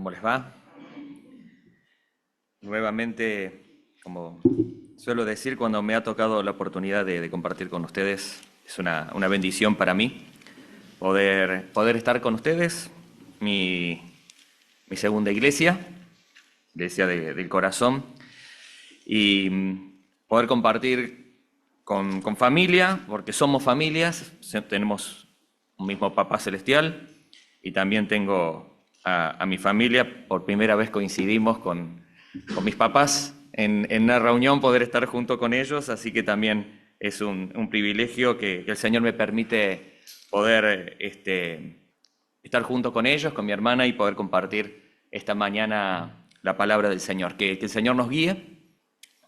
¿Cómo les va? Nuevamente, como suelo decir cuando me ha tocado la oportunidad de compartir con ustedes, es una bendición para mí poder estar con ustedes, mi segunda iglesia del corazón, y poder compartir con familia, porque somos familias, tenemos un mismo Papá Celestial, y también tengo a mi familia. Por primera vez coincidimos con mis papás en una reunión, poder estar junto con ellos, así que también es un privilegio que el Señor me permite poder estar junto con ellos, con mi hermana, y poder compartir esta mañana la palabra del Señor. Que el Señor nos guíe,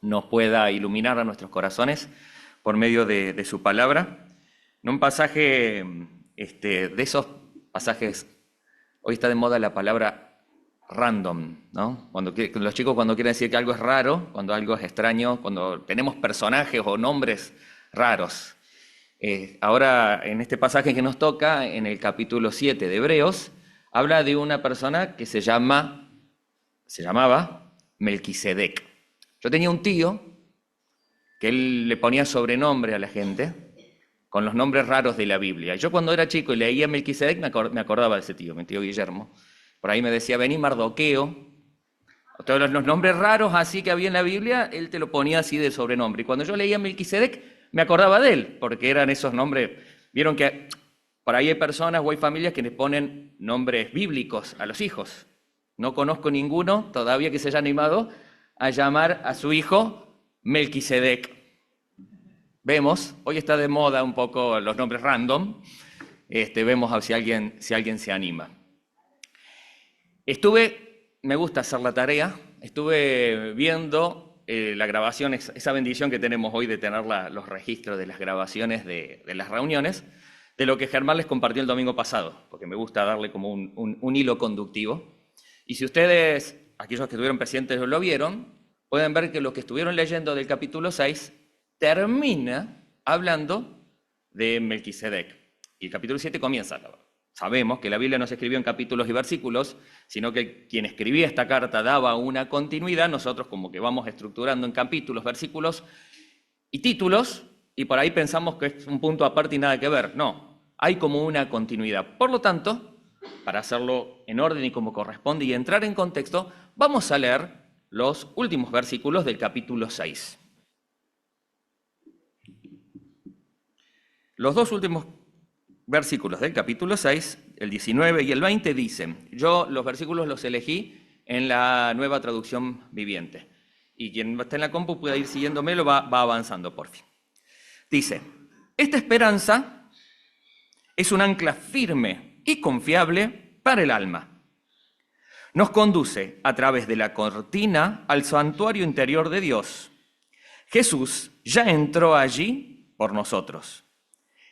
nos pueda iluminar a nuestros corazones por medio de su palabra. En un pasaje, de esos pasajes, hoy está de moda la palabra random, ¿no? Los chicos cuando quieren decir que algo es raro, cuando algo es extraño, cuando tenemos personajes o nombres raros. Ahora, en este pasaje que nos toca, en el capítulo 7 de Hebreos, habla de una persona que se llamaba Melquisedec. Yo tenía un tío que él le ponía sobrenombre a la gente con los nombres raros de la Biblia. Yo cuando era chico y leía Melquisedec me acordaba de ese tío, mi tío Guillermo. Por ahí me decía, vení Mardoqueo. Todos los nombres raros así que había en la Biblia, él te lo ponía así de sobrenombre. Y cuando yo leía Melquisedec, me acordaba de él, porque eran esos nombres. Vieron que por ahí hay personas o hay familias que le ponen nombres bíblicos a los hijos. No conozco ninguno todavía que se haya animado a llamar a su hijo Melquisedec. Vemos, hoy está de moda un poco los nombres random, vemos a si alguien se anima. Me gusta hacer la tarea, estuve viendo la grabación, esa bendición que tenemos hoy de tener los registros de las grabaciones de las reuniones, de lo que Germán les compartió el domingo pasado, porque me gusta darle como un hilo conductivo. Y si ustedes, aquellos que estuvieron presentes lo vieron, pueden ver que lo que estuvieron leyendo del capítulo 6 termina hablando de Melquisedec. Y el capítulo 7 comienza. Sabemos que la Biblia no se escribió en capítulos y versículos, sino que quien escribía esta carta daba una continuidad. Nosotros como que vamos estructurando en capítulos, versículos y títulos, y por ahí pensamos que es un punto aparte y nada que ver. No, hay como una continuidad. Por lo tanto, para hacerlo en orden y como corresponde y entrar en contexto, vamos a leer los últimos versículos del capítulo 6. Los dos últimos versículos del capítulo 6, el 19 y el 20, dicen, yo los versículos los elegí en la Nueva Traducción Viviente, y quien está en la compu puede ir siguiéndome, va avanzando por fin. Dice, esta esperanza es un ancla firme y confiable para el alma. Nos conduce a través de la cortina al santuario interior de Dios. Jesús ya entró allí por nosotros.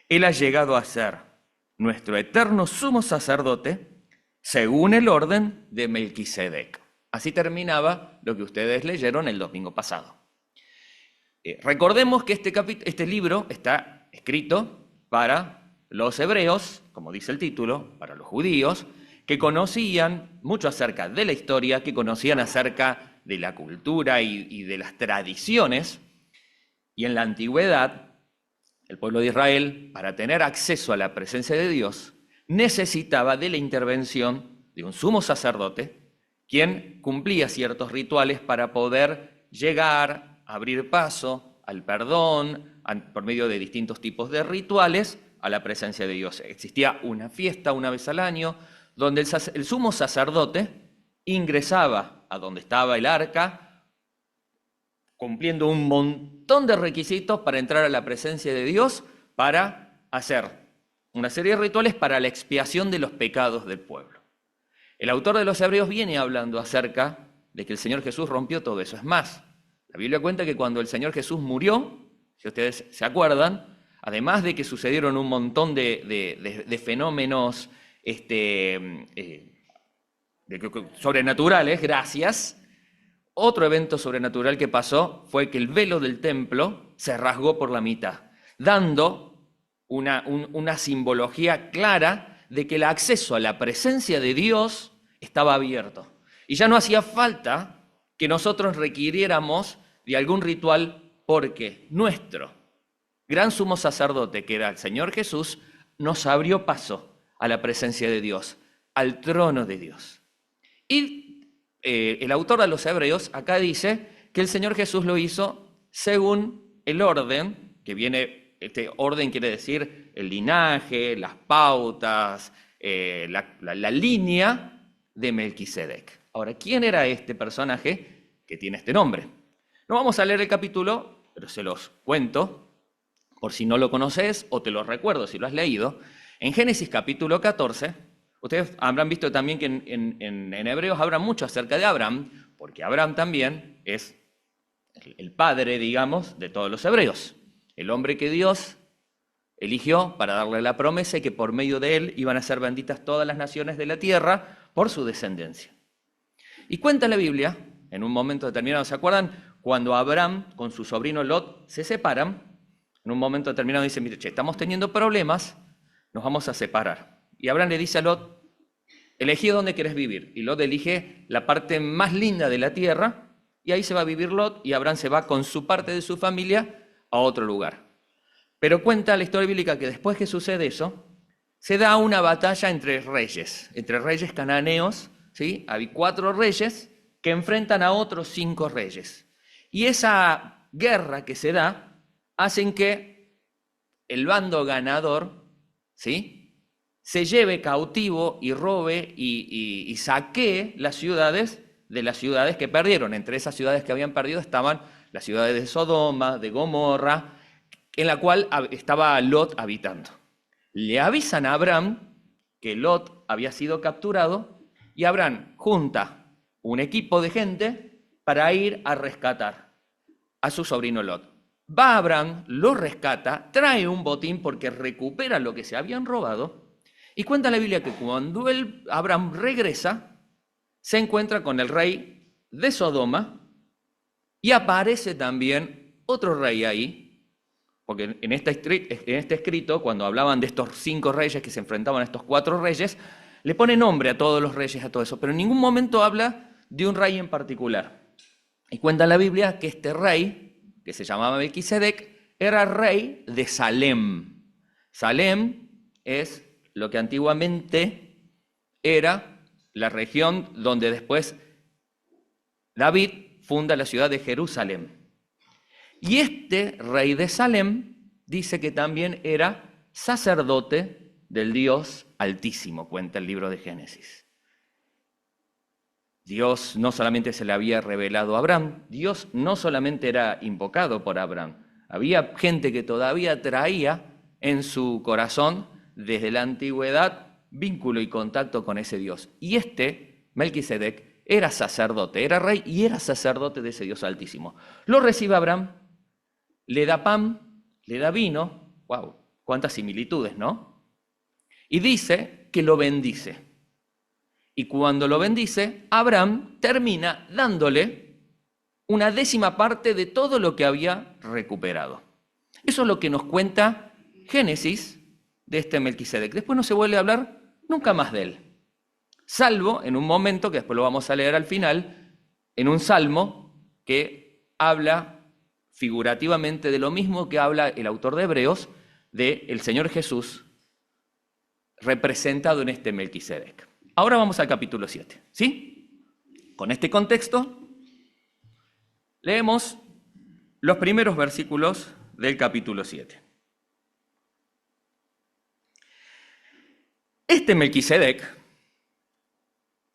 Él ha llegado a ser nuestro eterno sumo sacerdote según el orden de Melquisedec. Así terminaba lo que ustedes leyeron el domingo pasado. Recordemos que este libro está escrito para los hebreos, como dice el título, para los judíos, que conocían mucho acerca de la historia, que conocían acerca de la cultura y de las tradiciones. Y en la antigüedad, el pueblo de Israel, para tener acceso a la presencia de Dios, necesitaba de la intervención de un sumo sacerdote, quien cumplía ciertos rituales para poder llegar, abrir paso al perdón, por medio de distintos tipos de rituales, a la presencia de Dios. Existía una fiesta una vez al año, donde el sumo sacerdote ingresaba a donde estaba el arca, cumpliendo un montón de requisitos para entrar a la presencia de Dios, para hacer una serie de rituales para la expiación de los pecados del pueblo. El autor de los Hebreos viene hablando acerca de que el Señor Jesús rompió todo eso. Es más, la Biblia cuenta que cuando el Señor Jesús murió, si ustedes se acuerdan, además de que sucedieron un montón de fenómenos sobrenaturales, gracias. Otro evento sobrenatural que pasó fue que el velo del templo se rasgó por la mitad, dando una simbología clara de que el acceso a la presencia de Dios estaba abierto. Y ya no hacía falta que nosotros requiriéramos de algún ritual porque nuestro gran sumo sacerdote, que era el Señor Jesús, nos abrió paso a la presencia de Dios, al trono de Dios. Y el autor de los Hebreos acá dice que el Señor Jesús lo hizo según el orden, que viene, este orden quiere decir el linaje, las pautas, la línea de Melquisedec. Ahora, ¿quién era este personaje que tiene este nombre? No vamos a leer el capítulo, pero se los cuento, por si no lo conoces o te lo recuerdo si lo has leído. En Génesis capítulo 14, ustedes habrán visto también que en Hebreos habla mucho acerca de Abraham, porque Abraham también es el padre, digamos, de todos los hebreos. El hombre que Dios eligió para darle la promesa y que por medio de él iban a ser benditas todas las naciones de la tierra por su descendencia. Y cuenta la Biblia, en un momento determinado, ¿se acuerdan? Cuando Abraham con su sobrino Lot se separan, en un momento determinado dice, mire, estamos teniendo problemas, nos vamos a separar. Y Abraham le dice a Lot, elegí dónde querés vivir. Y Lot elige la parte más linda de la tierra, y ahí se va a vivir Lot, y Abraham se va con su parte de su familia a otro lugar. Pero cuenta la historia bíblica que después que sucede eso, se da una batalla entre reyes cananeos, ¿sí? Hay 4 reyes que enfrentan a otros 5 reyes. Y esa guerra que se da hacen que el bando ganador, ¿sí?, se lleve cautivo y robe y saquee las ciudades de las ciudades que perdieron. Entre esas ciudades que habían perdido estaban las ciudades de Sodoma, de Gomorra, en la cual estaba Lot habitando. Le avisan a Abraham que Lot había sido capturado y Abraham junta un equipo de gente para ir a rescatar a su sobrino Lot. Va Abraham, lo rescata, trae un botín porque recupera lo que se habían robado y cuenta la Biblia que cuando Abraham regresa, se encuentra con el rey de Sodoma y aparece también otro rey ahí, porque en este escrito, cuando hablaban de estos 5 reyes que se enfrentaban a estos 4 reyes, le pone nombre a todos los reyes, a todo eso, pero en ningún momento habla de un rey en particular. Y cuenta la Biblia que este rey, que se llamaba Melquisedec, era rey de Salem. Salem es lo que antiguamente era la región donde después David funda la ciudad de Jerusalén. Y este rey de Salem dice que también era sacerdote del Dios Altísimo, cuenta el libro de Génesis. Dios no solamente se le había revelado a Abraham, Dios no solamente era invocado por Abraham, había gente que todavía traía en su corazón desde la antigüedad vínculo y contacto con ese Dios. Y este, Melquisedec, era sacerdote, era rey y era sacerdote de ese Dios Altísimo. Lo recibe Abraham, le da pan, le da vino, wow, cuántas similitudes, ¿no? Y dice que lo bendice. Y cuando lo bendice, Abraham termina dándole una 10ª parte de todo lo que había recuperado. Eso es lo que nos cuenta Génesis de este Melquisedec. Después no se vuelve a hablar nunca más de él, salvo en un momento, que después lo vamos a leer al final, en un salmo que habla figurativamente de lo mismo que habla el autor de Hebreos, del Señor Jesús representado en este Melquisedec. Ahora vamos al capítulo 7, ¿sí? Con este contexto, leemos los primeros versículos del capítulo 7. Este Melquisedec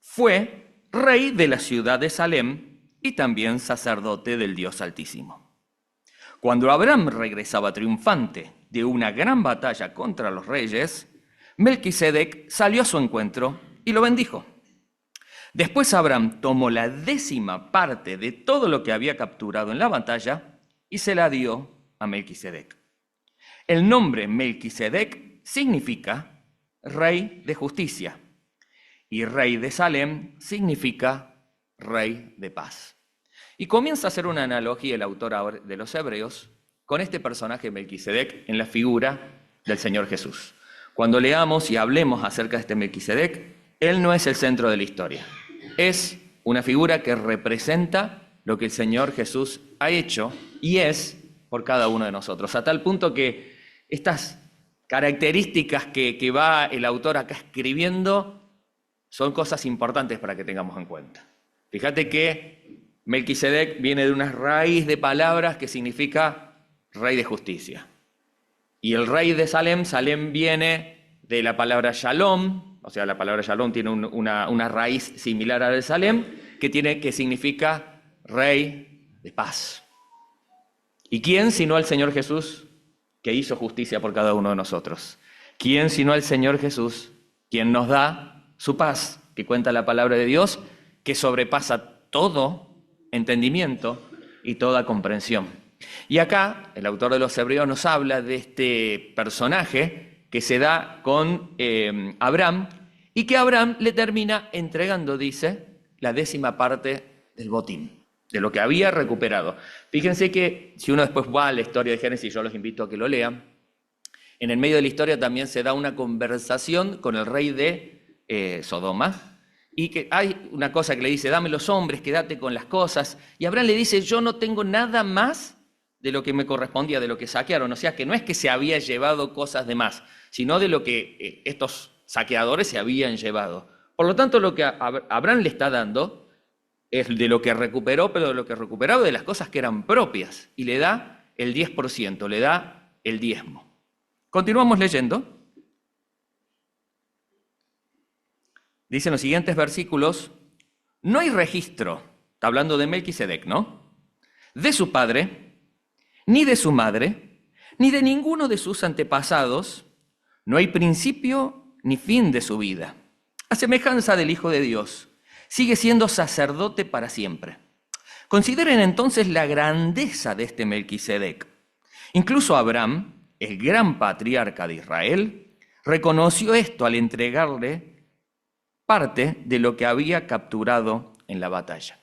fue rey de la ciudad de Salem y también sacerdote del Dios Altísimo. Cuando Abraham regresaba triunfante de una gran batalla contra los reyes, Melquisedec salió a su encuentro y lo bendijo. Después Abraham tomó la 10ª parte de todo lo que había capturado en la batalla y se la dio a Melquisedec. El nombre Melquisedec significa rey de justicia y rey de Salem significa rey de paz. Y comienza a hacer una analogía el autor de los Hebreos con este personaje Melquisedec en la figura del Señor Jesús. Cuando leamos y hablemos acerca de este Melquisedec, él no es el centro de la historia. Es una figura que representa lo que el Señor Jesús ha hecho y es por cada uno de nosotros, a tal punto que estas características que va el autor acá escribiendo son cosas importantes para que tengamos en cuenta. Fíjate que Melquisedec viene de una raíz de palabras que significa rey de justicia. Y el rey de Salem, Salem viene de la palabra Shalom, o sea, la palabra Shalom tiene una raíz similar a la de Salem, que significa rey de paz. ¿Y quién sino el Señor Jesús, que hizo justicia por cada uno de nosotros? ¿Quién sino el Señor Jesús, quien nos da su paz, que cuenta la palabra de Dios, que sobrepasa todo entendimiento y toda comprensión? Y acá el autor de los Hebreos nos habla de este personaje que se da con Abraham y que Abraham le termina entregando, dice, la 10ª parte del botín, de lo que había recuperado. Fíjense que si uno después va a la historia de Génesis, yo los invito a que lo lean, en el medio de la historia también se da una conversación con el rey de Sodoma, y que hay una cosa que le dice, dame los hombres, quédate con las cosas, y Abraham le dice, yo no tengo nada más de lo que me correspondía, de lo que saquearon, o sea que no es que se había llevado cosas de más, sino de lo que estos saqueadores se habían llevado. Por lo tanto, lo que Abraham le está dando es de lo que recuperó, pero de lo que recuperaba de las cosas que eran propias, y le da el 10%, le da el diezmo. Continuamos leyendo. Dice en los siguientes versículos, no hay registro, está hablando de Melquisedec, ¿no?, de su padre, ni de su madre, ni de ninguno de sus antepasados, no hay principio ni fin de su vida. A semejanza del Hijo de Dios, sigue siendo sacerdote para siempre. Consideren entonces la grandeza de este Melquisedec. Incluso Abraham, el gran patriarca de Israel, reconoció esto al entregarle parte de lo que había capturado en la batalla.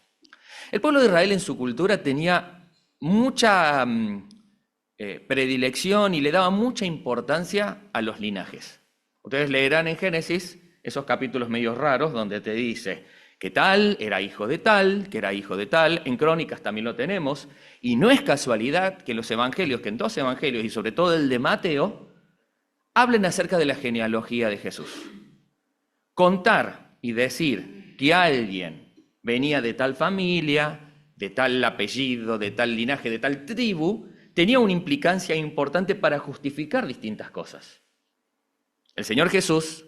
El pueblo de Israel en su cultura tenía mucha predilección y le daba mucha importancia a los linajes. Ustedes leerán en Génesis esos capítulos medio raros donde te dice que tal era hijo de tal, que era hijo de tal. En Crónicas también lo tenemos. Y no es casualidad que los evangelios, que en 2 evangelios y sobre todo el de Mateo, hablen acerca de la genealogía de Jesús. Contar y decir que alguien venía de tal familia, de tal apellido, de tal linaje, de tal tribu, tenía una implicancia importante para justificar distintas cosas. El Señor Jesús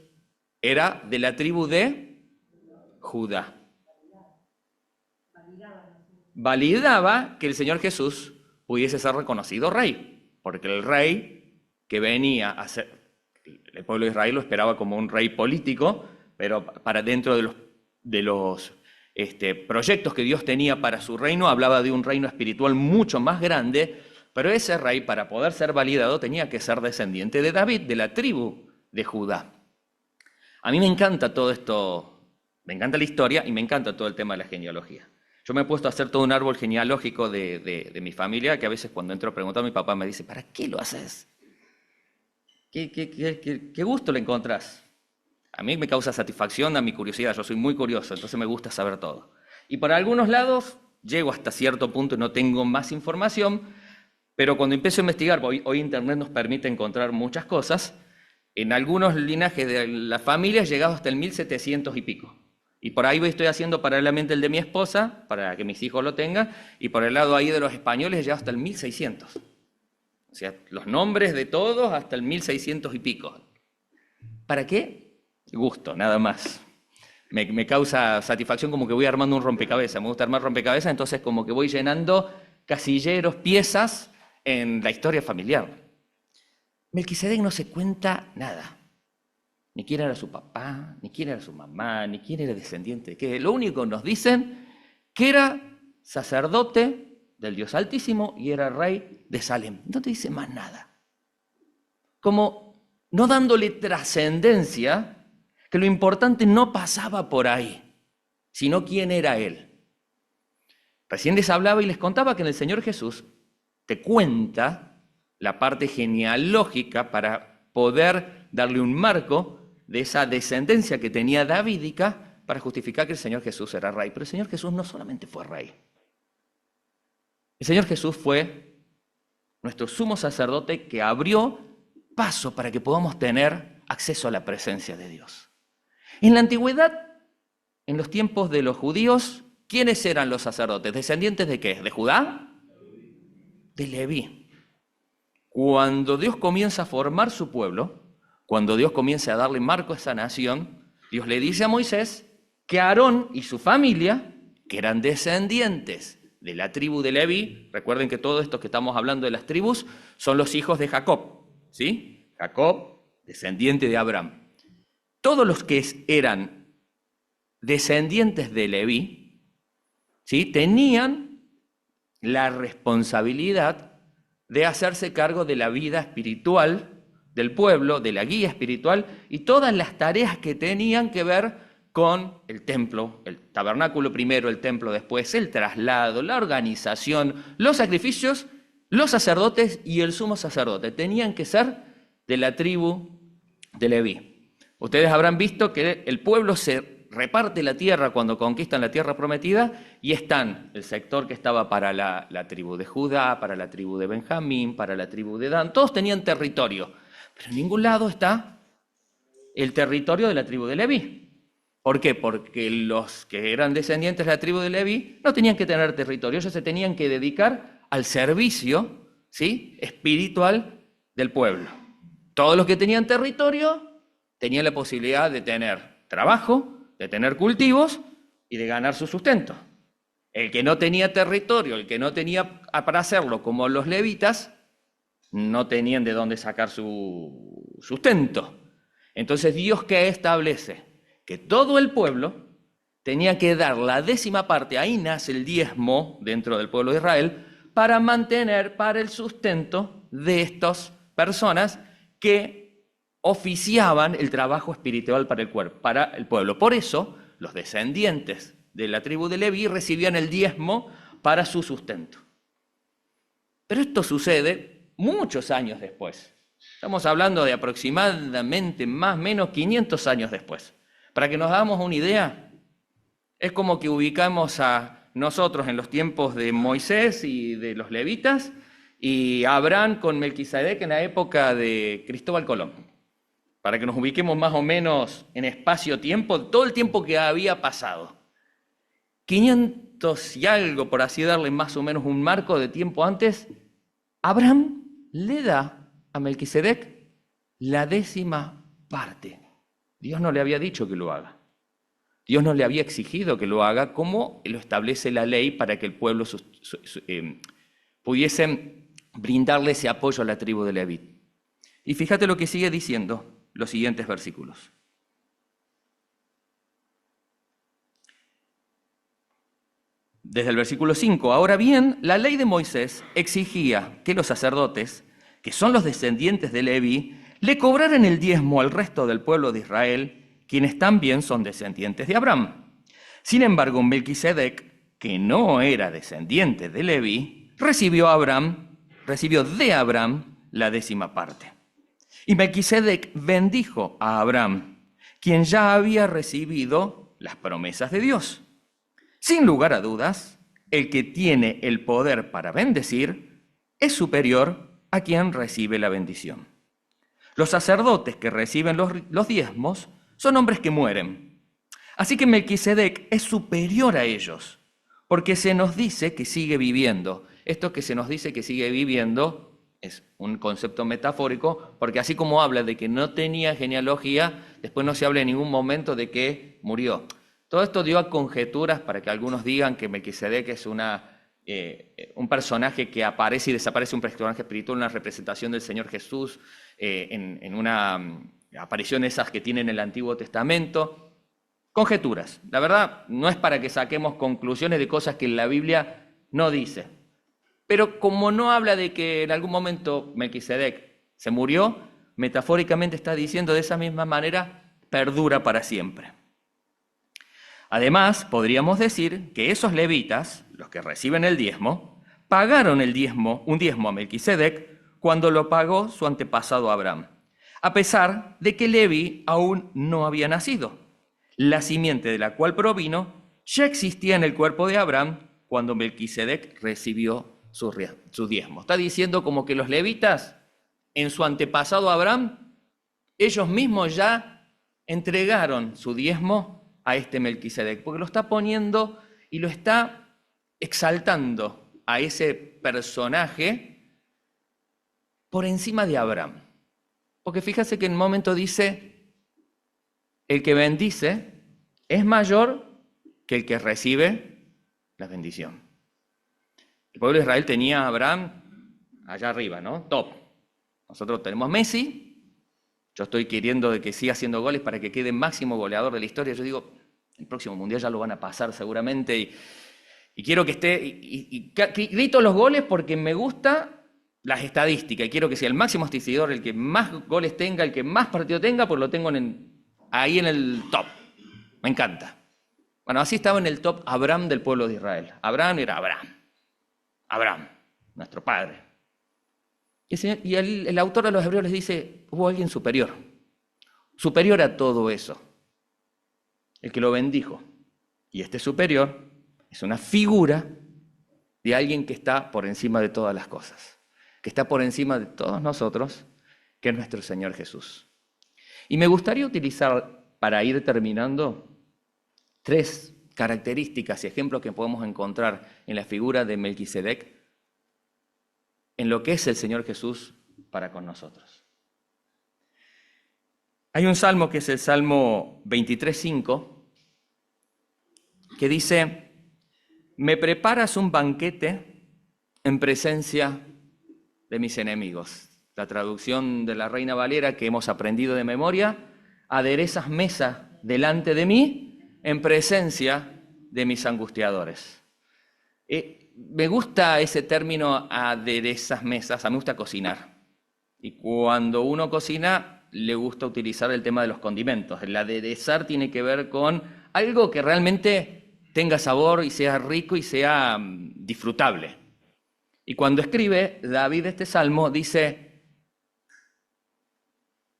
era de la tribu de Judá. Validaba que el Señor Jesús pudiese ser reconocido rey, porque el rey que venía a ser, el pueblo de Israel lo esperaba como un rey político, pero para dentro de los proyectos que Dios tenía para su reino, hablaba de un reino espiritual mucho más grande, pero ese rey, para poder ser validado, tenía que ser descendiente de David, de la tribu de Judá. A mí me encanta todo esto, me encanta la historia y me encanta todo el tema de la genealogía. Yo me he puesto a hacer todo un árbol genealógico de mi familia, que a veces cuando entro a preguntar, mi papá me dice, ¿para qué lo haces? ¿Qué gusto le encontrás? A mí me causa satisfacción, a mi curiosidad, yo soy muy curioso, entonces me gusta saber todo. Y por algunos lados llego hasta cierto punto y no tengo más información, pero cuando empiezo a investigar, hoy Internet nos permite encontrar muchas cosas, en algunos linajes de la familia he llegado hasta el 1700 y pico. Y por ahí estoy haciendo paralelamente el de mi esposa, para que mis hijos lo tengan, y por el lado ahí de los españoles he llegado hasta el 1600. O sea, los nombres de todos hasta el 1600 y pico. ¿Para qué? Gusto, nada más. Me causa satisfacción, como que voy armando un rompecabezas. Me gusta armar rompecabezas, entonces como que voy llenando casilleros, piezas en la historia familiar. Melquisedec no se cuenta nada. Ni quién era su papá, ni quién era su mamá, ni quién era descendiente de qué. Lo único que nos dicen que era sacerdote del Dios Altísimo y era rey de Salem. No te dice más nada. Como no dándole trascendencia, que lo importante no pasaba por ahí, sino quién era él. Recién les hablaba y les contaba que en el Señor Jesús te cuenta la parte genealógica para poder darle un marco de esa descendencia que tenía davídica para justificar que el Señor Jesús era rey. Pero el Señor Jesús no solamente fue rey. El Señor Jesús fue nuestro sumo sacerdote que abrió paso para que podamos tener acceso a la presencia de Dios. En la antigüedad, en los tiempos de los judíos, ¿quiénes eran los sacerdotes? ¿Descendientes de qué? ¿De Judá? De Leví. Cuando Dios comienza a formar su pueblo, cuando Dios comienza a darle marco a esa nación, Dios le dice a Moisés que Aarón y su familia, que eran descendientes de la tribu de Leví, recuerden que todo esto que estamos hablando de las tribus son los hijos de Jacob, ¿sí? Jacob, descendiente de Abraham. Todos los que eran descendientes de Leví, ¿sí?, tenían la responsabilidad de hacerse cargo de la vida espiritual del pueblo, de la guía espiritual y todas las tareas que tenían que ver con el templo, el tabernáculo primero, el templo después, el traslado, la organización, los sacrificios, los sacerdotes y el sumo sacerdote. Tenían que ser de la tribu de Leví. Ustedes habrán visto que el pueblo se reparte la tierra cuando conquistan la tierra prometida y están el sector que estaba para la tribu de Judá, para la tribu de Benjamín, para la tribu de Dan. Todos tenían territorio, pero en ningún lado está el territorio de la tribu de Leví. ¿Por qué? Porque los que eran descendientes de la tribu de Leví no tenían que tener territorio, ellos se tenían que dedicar al servicio, ¿sí?, espiritual del pueblo. Todos los que tenían territorio tenían la posibilidad de tener trabajo, de tener cultivos y de ganar su sustento. El que no tenía territorio, el que no tenía para hacerlo, como los levitas, no tenían de dónde sacar su sustento. Entonces Dios, ¿qué establece? Que todo el pueblo tenía que dar la 10ª parte, ahí nace el diezmo dentro del pueblo de Israel, para mantener, para el sustento de estas personas que oficiaban el trabajo espiritual para el pueblo. Por eso, los descendientes de la tribu de Leví recibían el diezmo para su sustento. Pero esto sucede muchos años después. Estamos hablando de aproximadamente más o menos 500 años después. Para que nos hagamos una idea, es como que ubicamos a nosotros en los tiempos de Moisés y de los levitas y a Abraham con Melquisedec en la época de Cristóbal Colón. Para que nos ubiquemos más o menos en espacio-tiempo, todo el tiempo que había pasado. 500 y algo, por así darle más o menos un marco de tiempo antes, Abraham le da a Melquisedec la 10ª parte. Dios no le había dicho que lo haga. Dios no le había exigido que lo haga como lo establece la ley para que el pueblo pudiese brindarle ese apoyo a la tribu de Leví. Y fíjate lo que sigue diciendo los siguientes versículos. Desde el versículo 5, ahora bien, la ley de Moisés exigía que los sacerdotes, que son los descendientes de Leví, le cobraran el diezmo al resto del pueblo de Israel, quienes también son descendientes de Abraham. Sin embargo, Melquisedec, que no era descendiente de Leví, recibió de Abraham la 10ª parte. Y Melquisedec bendijo a Abraham, quien ya había recibido las promesas de Dios. Sin lugar a dudas, el que tiene el poder para bendecir es superior a quien recibe la bendición. Los sacerdotes que reciben los diezmos son hombres que mueren. Así que Melquisedec es superior a ellos, porque se nos dice que sigue viviendo. Esto que se nos dice que sigue viviendo es un concepto metafórico, porque así como habla de que no tenía genealogía, después no se habla en ningún momento de que murió. Todo esto dio a conjeturas para que algunos digan que Melquisedec es un personaje que aparece y desaparece, un personaje espiritual, una representación del Señor Jesús, en una aparición esas que tienen en el Antiguo Testamento. Conjeturas. La verdad, no es para que saquemos conclusiones de cosas que la Biblia no dice. Pero como no habla de que en algún momento Melquisedec se murió, metafóricamente está diciendo de esa misma manera, perdura para siempre. Además, podríamos decir que esos levitas, los que reciben el diezmo, pagaron un diezmo a Melquisedec cuando lo pagó su antepasado Abraham, a pesar de que Leví aún no había nacido. la simiente de la cual provino ya existía en el cuerpo de Abraham cuando Melquisedec recibió su diezmo. Está diciendo como que los levitas, en su antepasado Abraham, ellos mismos ya entregaron su diezmo a este Melquisedec, porque lo está poniendo y lo está exaltando a ese personaje por encima de Abraham. Porque fíjate que en un momento dice, el que bendice es mayor que el que recibe la bendición. El pueblo de Israel tenía a Abraham allá arriba, ¿no? Top. Nosotros tenemos Messi. Yo estoy queriendo de que siga haciendo goles para que quede máximo goleador de la historia. Yo digo, el próximo mundial ya lo van a pasar seguramente. Y quiero que esté, y grito los goles porque me gusta las estadísticas. Y quiero que sea el máximo asistidor, el que más goles tenga, el que más partido tenga, pues lo tengo ahí en el top. Me encanta. Bueno, así estaba en el top Abraham del pueblo de Israel. Abraham era Abraham. Abraham, nuestro padre. Y el autor de los Hebreos les dice, hubo alguien superior a todo eso, el que lo bendijo. Y este superior es una figura de alguien que está por encima de todas las cosas, que está por encima de todos nosotros, que es nuestro Señor Jesús. Y me gustaría utilizar, para ir terminando, 3 características y ejemplos que podemos encontrar en la figura de Melquisedec, en lo que es el Señor Jesús para con nosotros. Hay un salmo que es el Salmo 23:5, que dice, me preparas un banquete en presencia de mis enemigos. La traducción de la Reina Valera que hemos aprendido de memoria, aderezas mesa delante de mí en presencia de mis angustiadores. Me gusta ese término, aderezas mesas, a mí me gusta cocinar. Y cuando uno cocina, le gusta utilizar el tema de los condimentos. El aderezar tiene que ver con algo que realmente tenga sabor y sea rico y sea disfrutable. Y cuando escribe David este salmo, dice,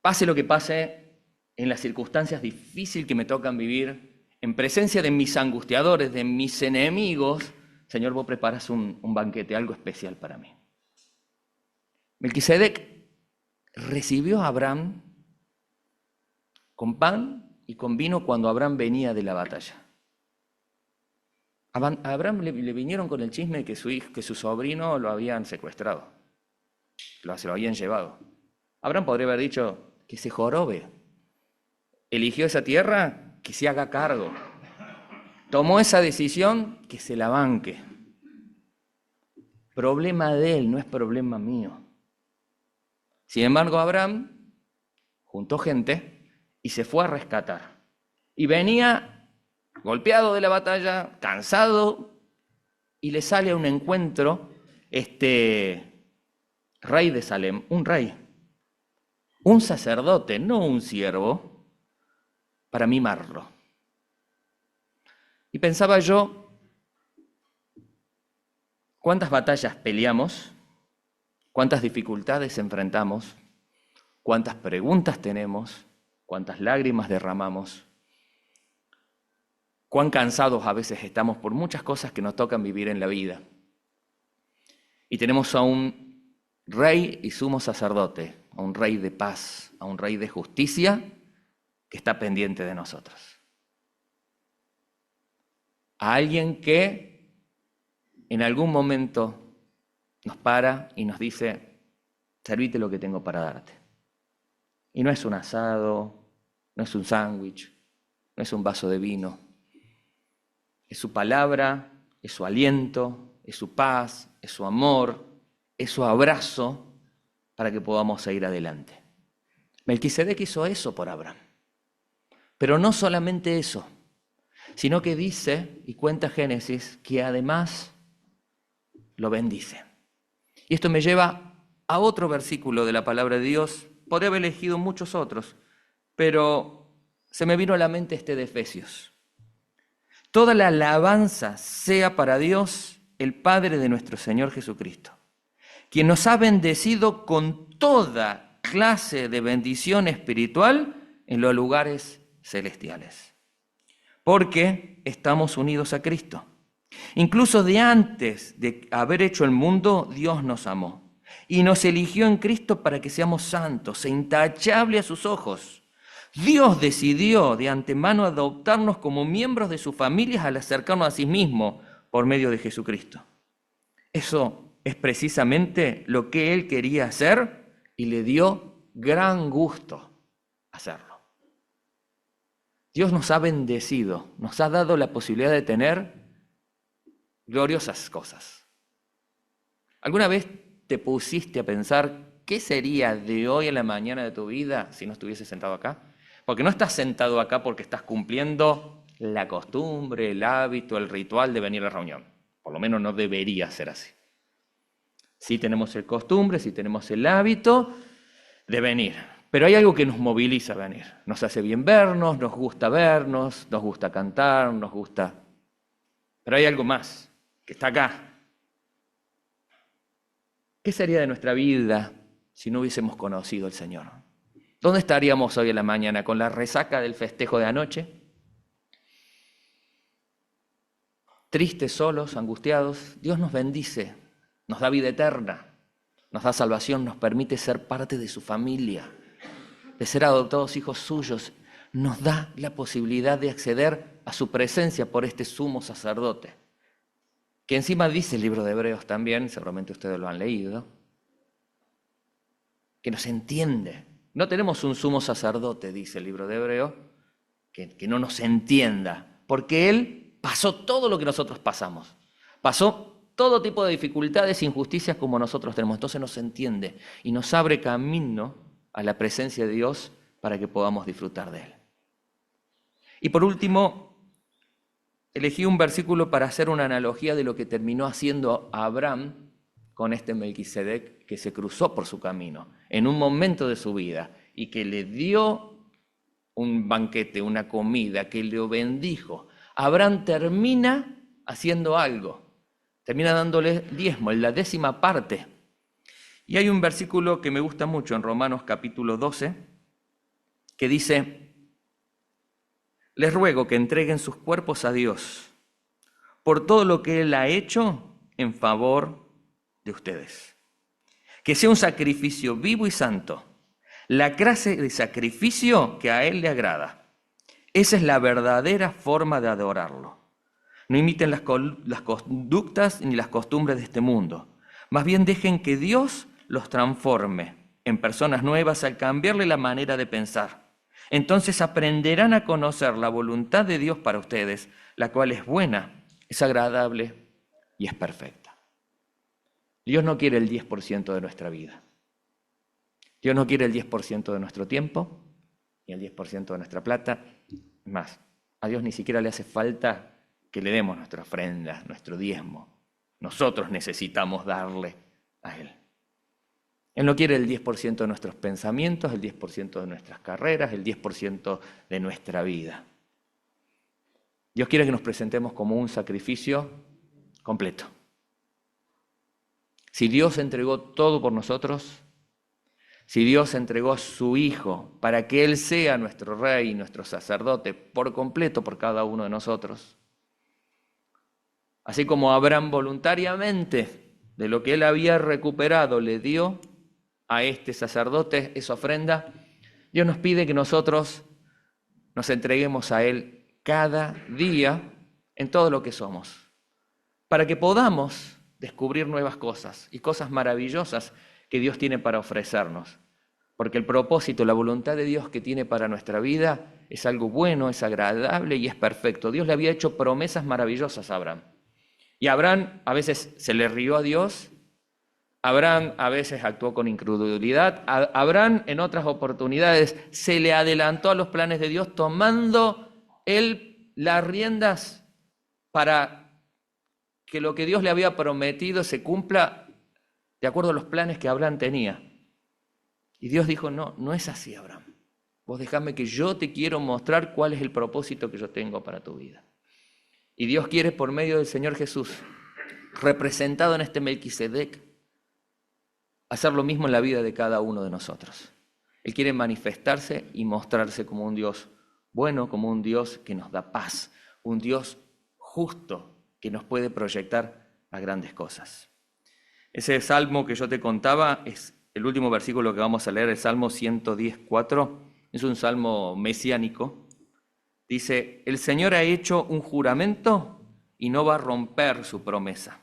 pase lo que pase, en las circunstancias difíciles que me tocan vivir, en presencia de mis angustiadores, de mis enemigos, Señor, vos preparas un banquete, algo especial para mí. Melquisedec recibió a Abraham con pan y con vino cuando Abraham venía de la batalla. A Abraham le vinieron con el chisme que su sobrino lo habían secuestrado, se lo habían llevado. Abraham podría haber dicho que se jorobe. Eligió esa tierra, que se haga cargo. Tomó esa decisión, que se la banque. Problema de él, no es problema mío. Sin embargo, Abraham juntó gente y se fue a rescatar. Y venía golpeado de la batalla, cansado, y le sale a un encuentro rey de Salem, un rey, un sacerdote, no un siervo, para mimarlo. Y pensaba yo, ¿cuántas batallas peleamos? ¿Cuántas dificultades enfrentamos? ¿Cuántas preguntas tenemos? ¿Cuántas lágrimas derramamos? ¿Cuán cansados a veces estamos por muchas cosas que nos tocan vivir en la vida? Y tenemos a un rey y sumo sacerdote, a un rey de paz, a un rey de justicia que está pendiente de nosotros. A alguien que en algún momento nos para y nos dice, servite lo que tengo para darte. Y no es un asado, no es un sándwich, no es un vaso de vino. Es su palabra, es su aliento, es su paz, es su amor, es su abrazo para que podamos seguir adelante. Melquisedec hizo eso por Abraham. Pero no solamente eso, sino que dice, y cuenta Génesis, que además lo bendice. Y esto me lleva a otro versículo de la palabra de Dios. Podría haber elegido muchos otros, pero se me vino a la mente este de Efesios. Toda la alabanza sea para Dios, el Padre de nuestro Señor Jesucristo, quien nos ha bendecido con toda clase de bendición espiritual en los lugares celestiales. porque estamos unidos a Cristo. Incluso de antes de haber hecho el mundo, Dios nos amó y nos eligió en Cristo para que seamos santos e intachables a sus ojos. Dios decidió de antemano adoptarnos como miembros de sus familias al acercarnos a sí mismo por medio de Jesucristo. Eso es precisamente lo que Él quería hacer y le dio gran gusto hacerlo. Dios nos ha bendecido, nos ha dado la posibilidad de tener gloriosas cosas. ¿Alguna vez te pusiste a pensar qué sería de hoy a la mañana de tu vida si no estuvieses sentado acá? Porque no estás sentado acá porque estás cumpliendo la costumbre, el hábito, el ritual de venir a la reunión. Por lo menos no debería ser así. Sí tenemos el costumbre, sí tenemos el hábito de venir. Pero hay algo que nos moviliza a venir. Nos hace bien vernos, nos gusta cantar, nos gusta... Pero hay algo más, que está acá. ¿Qué sería de nuestra vida si no hubiésemos conocido al Señor? ¿Dónde estaríamos hoy en la mañana? ¿Con la resaca del festejo de anoche? Tristes, solos, angustiados. Dios nos bendice, nos da vida eterna, nos da salvación, nos permite ser parte de su familia, de ser adoptados hijos suyos. Nos da la posibilidad de acceder a su presencia por este sumo sacerdote, que encima dice el libro de Hebreos también, seguramente ustedes lo han leído, que nos entiende. No tenemos un sumo sacerdote, dice el libro de Hebreos, que no nos entienda, porque Él pasó todo lo que nosotros pasamos. Pasó todo tipo de dificultades e injusticias como nosotros tenemos. Entonces nos entiende y nos abre camino a la presencia de Dios para que podamos disfrutar de Él. Y por último, elegí un versículo para hacer una analogía de lo que terminó haciendo Abraham con este Melquisedec que se cruzó por su camino en un momento de su vida y que le dio un banquete, una comida, que lo bendijo. Abraham termina haciendo algo, termina dándole diezmo, en la 10ª parte. Y hay un versículo que me gusta mucho en Romanos capítulo 12 que dice: les ruego que entreguen sus cuerpos a Dios por todo lo que Él ha hecho en favor de ustedes. Que sea un sacrificio vivo y santo, la clase de sacrificio que a Él le agrada. Esa es la verdadera forma de adorarlo. No imiten las conductas ni las costumbres de este mundo. Más bien dejen que Dios los transforme en personas nuevas al cambiarle la manera de pensar. Entonces aprenderán a conocer la voluntad de Dios para ustedes, la cual es buena, es agradable y es perfecta. Dios no quiere el 10% de nuestra vida. Dios no quiere el 10% de nuestro tiempo, ni el 10% de nuestra plata. Más, a Dios ni siquiera le hace falta que le demos nuestra ofrenda, nuestro diezmo. Nosotros necesitamos darle a Él. Él no quiere el 10% de nuestros pensamientos, el 10% de nuestras carreras, el 10% de nuestra vida. Dios quiere que nos presentemos como un sacrificio completo. Si Dios entregó todo por nosotros, si Dios entregó a su Hijo para que Él sea nuestro Rey y nuestro sacerdote por completo por cada uno de nosotros, así como Abraham voluntariamente de lo que él había recuperado le dio a este sacerdote esa ofrenda, Dios nos pide que nosotros nos entreguemos a Él cada día en todo lo que somos, para que podamos descubrir nuevas cosas y cosas maravillosas que Dios tiene para ofrecernos. Porque el propósito, la voluntad de Dios que tiene para nuestra vida es algo bueno, es agradable y es perfecto. Dios le había hecho promesas maravillosas a Abraham. Y Abraham a veces se le rió a Dios, Abraham a veces actuó con incredulidad, Abraham en otras oportunidades se le adelantó a los planes de Dios tomando él las riendas para que lo que Dios le había prometido se cumpla de acuerdo a los planes que Abraham tenía. Y Dios dijo, no es así, Abraham. Vos dejame que yo te quiero mostrar cuál es el propósito que yo tengo para tu vida. Y Dios quiere, por medio del Señor Jesús, representado en este Melquisedec, hacer lo mismo en la vida de cada uno de nosotros. Él quiere manifestarse y mostrarse como un Dios bueno, como un Dios que nos da paz, un Dios justo que nos puede proyectar a grandes cosas. Ese salmo que yo te contaba es el último versículo que vamos a leer, el Salmo 110:4, es un salmo mesiánico. Dice, el Señor ha hecho un juramento y no va a romper su promesa.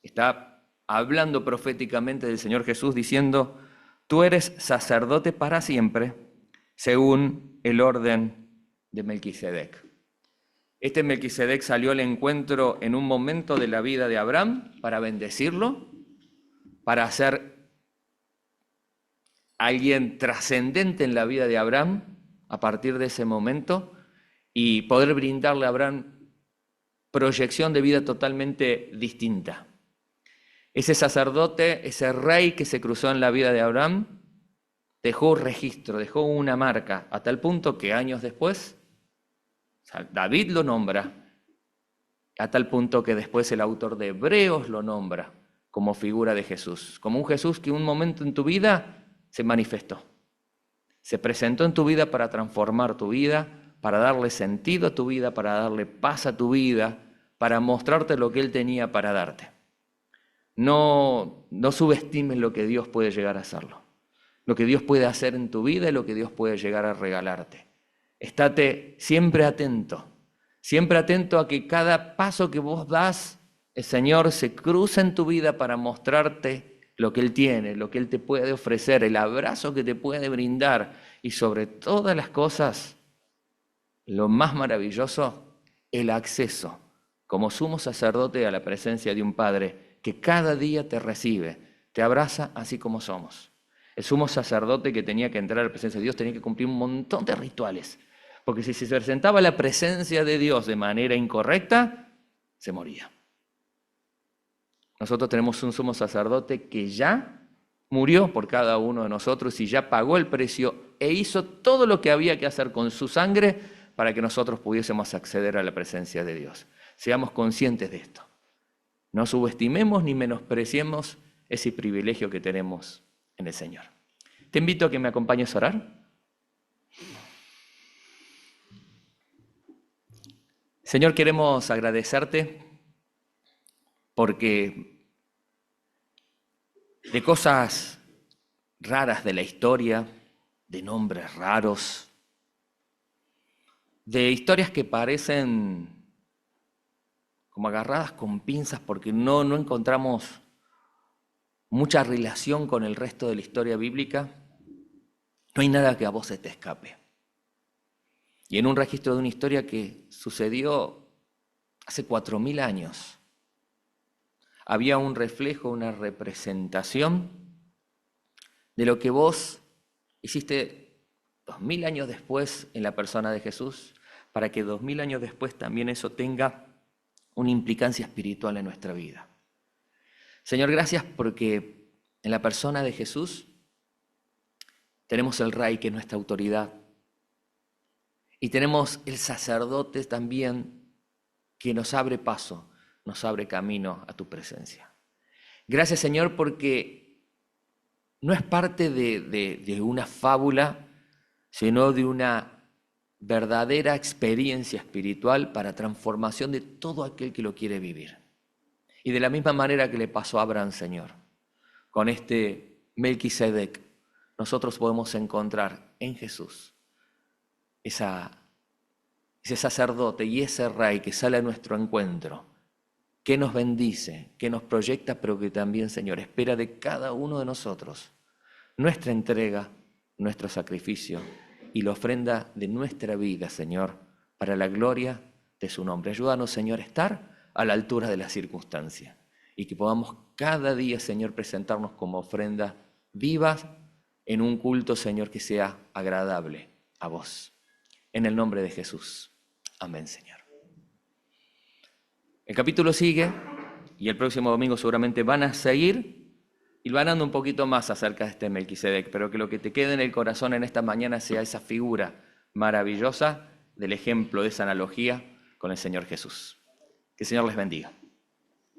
Está hablando proféticamente del Señor Jesús diciendo, tú eres sacerdote para siempre, según el orden de Melquisedec. Este Melquisedec salió al encuentro en un momento de la vida de Abraham para bendecirlo, para ser alguien trascendente en la vida de Abraham a partir de ese momento y poder brindarle a Abraham proyección de vida totalmente distinta. Ese sacerdote, ese rey que se cruzó en la vida de Abraham, dejó un registro, dejó una marca, a tal punto que años después, David lo nombra, a tal punto que después el autor de Hebreos lo nombra como figura de Jesús, como un Jesús que en un momento en tu vida se manifestó, se presentó en tu vida para transformar tu vida, para darle sentido a tu vida, para darle paz a tu vida, para mostrarte lo que Él tenía para darte. No subestimes lo que Dios puede llegar a hacerlo, lo que Dios puede hacer en tu vida y lo que Dios puede llegar a regalarte. Estate siempre atento a que cada paso que vos das, el Señor se cruza en tu vida para mostrarte lo que Él tiene, lo que Él te puede ofrecer, el abrazo que te puede brindar y sobre todas las cosas, lo más maravilloso, el acceso como sumo sacerdote a la presencia de un Padre que cada día te recibe, te abraza así como somos. El sumo sacerdote que tenía que entrar a la presencia de Dios tenía que cumplir un montón de rituales, porque si se presentaba la presencia de Dios de manera incorrecta, se moría. Nosotros tenemos un sumo sacerdote que ya murió por cada uno de nosotros y ya pagó el precio e hizo todo lo que había que hacer con su sangre para que nosotros pudiésemos acceder a la presencia de Dios. Seamos conscientes de esto. No subestimemos ni menospreciemos ese privilegio que tenemos en el Señor. Te invito a que me acompañes a orar. Señor, queremos agradecerte porque de cosas raras de la historia, de nombres raros, de historias que parecen como agarradas con pinzas porque no encontramos mucha relación con el resto de la historia bíblica, no hay nada que a vos se te escape. Y en un registro de una historia que sucedió hace 4000 años, había un reflejo, una representación de lo que vos hiciste 2000 años después en la persona de Jesús, para que 2000 años después también eso tenga una implicancia espiritual en nuestra vida. Señor, gracias porque en la persona de Jesús tenemos el Rey, que es nuestra autoridad, y tenemos el sacerdote también que nos abre paso, nos abre camino a tu presencia. Gracias, Señor, porque no es parte de una fábula, sino de una verdadera experiencia espiritual para transformación de todo aquel que lo quiere vivir. Y de la misma manera que le pasó a Abraham, Señor, con este Melquisedec, nosotros podemos encontrar en Jesús ese sacerdote y ese rey que sale a nuestro encuentro, que nos bendice, que nos proyecta, pero que también, Señor, espera de cada uno de nosotros nuestra entrega, nuestro sacrificio y la ofrenda de nuestra vida, Señor, para la gloria de su nombre. Ayúdanos, Señor, a estar a la altura de las circunstancias y que podamos cada día, Señor, presentarnos como ofrenda vivas en un culto, Señor, que sea agradable a vos. En el nombre de Jesús. Amén, Señor. El capítulo sigue y el próximo domingo seguramente van a seguir y van dando un poquito más acerca de este Melquisedec, pero que lo que te quede en el corazón en esta mañana sea esa figura maravillosa del ejemplo de esa analogía con el Señor Jesús. Que el Señor les bendiga.